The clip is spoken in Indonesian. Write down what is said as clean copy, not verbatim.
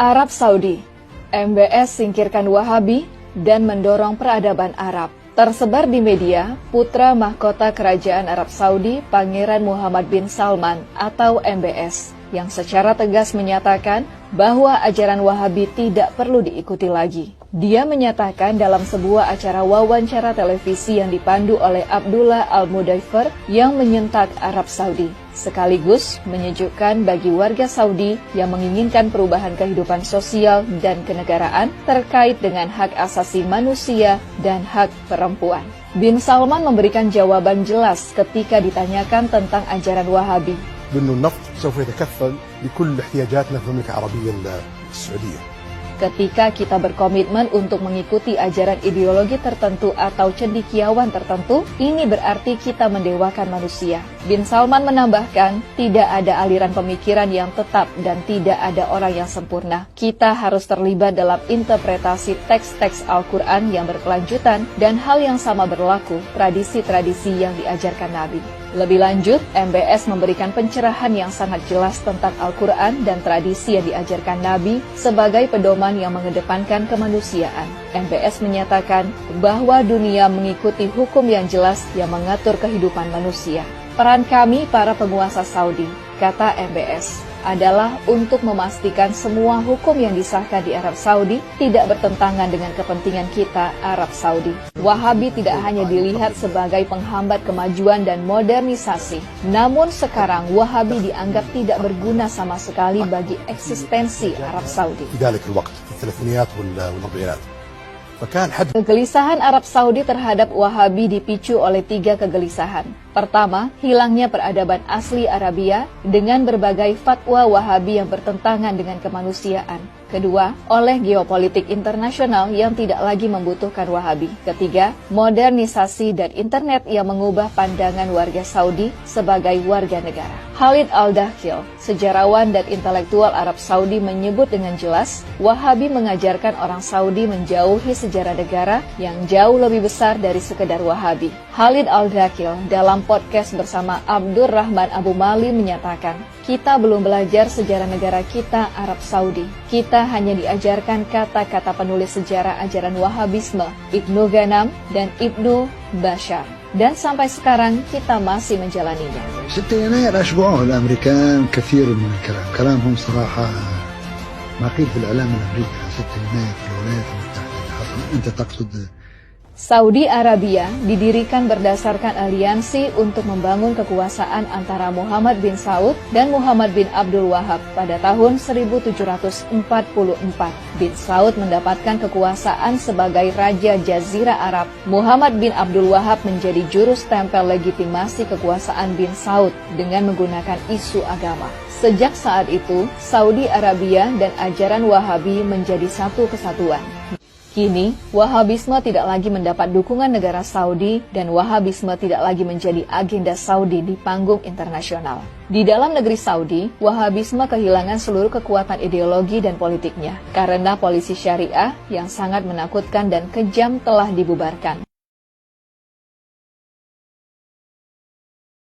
Arab Saudi, MBS singkirkan Wahabi dan mendorong peradaban Arab. Tersebar di media, putra mahkota Kerajaan Arab Saudi, Pangeran Muhammad bin Salman atau MBS, yang secara tegas menyatakan bahwa ajaran Wahabi tidak perlu diikuti lagi. Dia menyatakan dalam sebuah acara wawancara televisi yang dipandu oleh Abdullah Al-Mudaifer yang menyentak Arab Saudi, sekaligus menyejukkan bagi warga Saudi yang menginginkan perubahan kehidupan sosial dan kenegaraan terkait dengan hak asasi manusia dan hak perempuan. Bin Salman memberikan jawaban jelas ketika ditanyakan tentang ajaran Wahabi. بأنه النفط سوف يتكفل بكل احتياجاتنا في المملكة العربية السعودية. Ketika kita berkomitmen untuk mengikuti ajaran ideologi tertentu atau cendekiawan tertentu, ini berarti kita mendewakan manusia. Bin Salman menambahkan, tidak ada aliran pemikiran yang tetap dan tidak ada orang yang sempurna. Kita harus terlibat dalam interpretasi teks-teks Al-Quran yang berkelanjutan dan hal yang sama berlaku tradisi-tradisi yang diajarkan Nabi. Lebih lanjut, MBS memberikan pencerahan yang sangat jelas tentang Al-Quran dan tradisi yang diajarkan Nabi sebagai pedoman yang mengedepankan kemanusiaan. MBS menyatakan bahwa dunia mengikuti hukum yang jelas yang mengatur kehidupan manusia. Peran kami para penguasa Saudi, kata MBS, adalah untuk memastikan semua hukum yang disahkan di Arab Saudi tidak bertentangan dengan kepentingan kita, Arab Saudi. Wahabi tidak hanya dilihat sebagai penghambat kemajuan dan modernisasi, namun sekarang Wahabi dianggap tidak berguna sama sekali bagi eksistensi Arab Saudi. Kegelisahan Arab Saudi terhadap Wahabi dipicu oleh 3 kegelisahan. Pertama, hilangnya peradaban asli Arabia dengan berbagai fatwa Wahabi yang bertentangan dengan kemanusiaan. Kedua, oleh geopolitik internasional yang tidak lagi membutuhkan Wahabi. Ketiga, modernisasi dan internet yang mengubah pandangan warga Saudi sebagai warga negara. Khalid Al-Dakhil, sejarawan dan intelektual Arab Saudi menyebut dengan jelas, Wahabi mengajarkan orang Saudi menjauhi sejarah negara yang jauh lebih besar dari sekedar Wahabi. Khalid Al-Dakhil dalam podcast bersama Abdur Rahman Abu Mali menyatakan, kita belum belajar sejarah negara kita, Arab Saudi. Kita hanya diajarkan kata-kata penulis sejarah ajaran Wahabisme, Ibnu Ghanam dan Ibnu Bashar. Dan sampai sekarang kita masih menjalaninya. 6 يناير أشبعوه الأمريكان كثير من الكلام، كلامهم صراحة ما قيل في الإعلام الأمريكي 6 يناير في الولايات المتحدة. أنت تقصد Saudi Arabia didirikan berdasarkan aliansi untuk membangun kekuasaan antara Muhammad bin Saud dan Muhammad bin Abdul Wahab pada tahun 1744. Bin Saud mendapatkan kekuasaan sebagai Raja Jazirah Arab. Muhammad bin Abdul Wahab menjadi juru stempel legitimasi kekuasaan bin Saud dengan menggunakan isu agama. Sejak saat itu, Saudi Arabia dan ajaran Wahabi menjadi satu kesatuan. Kini, Wahabisme tidak lagi mendapat dukungan negara Saudi dan Wahabisme tidak lagi menjadi agenda Saudi di panggung internasional. Di dalam negeri Saudi, Wahabisme kehilangan seluruh kekuatan ideologi dan politiknya karena polisi syariah yang sangat menakutkan dan kejam telah dibubarkan.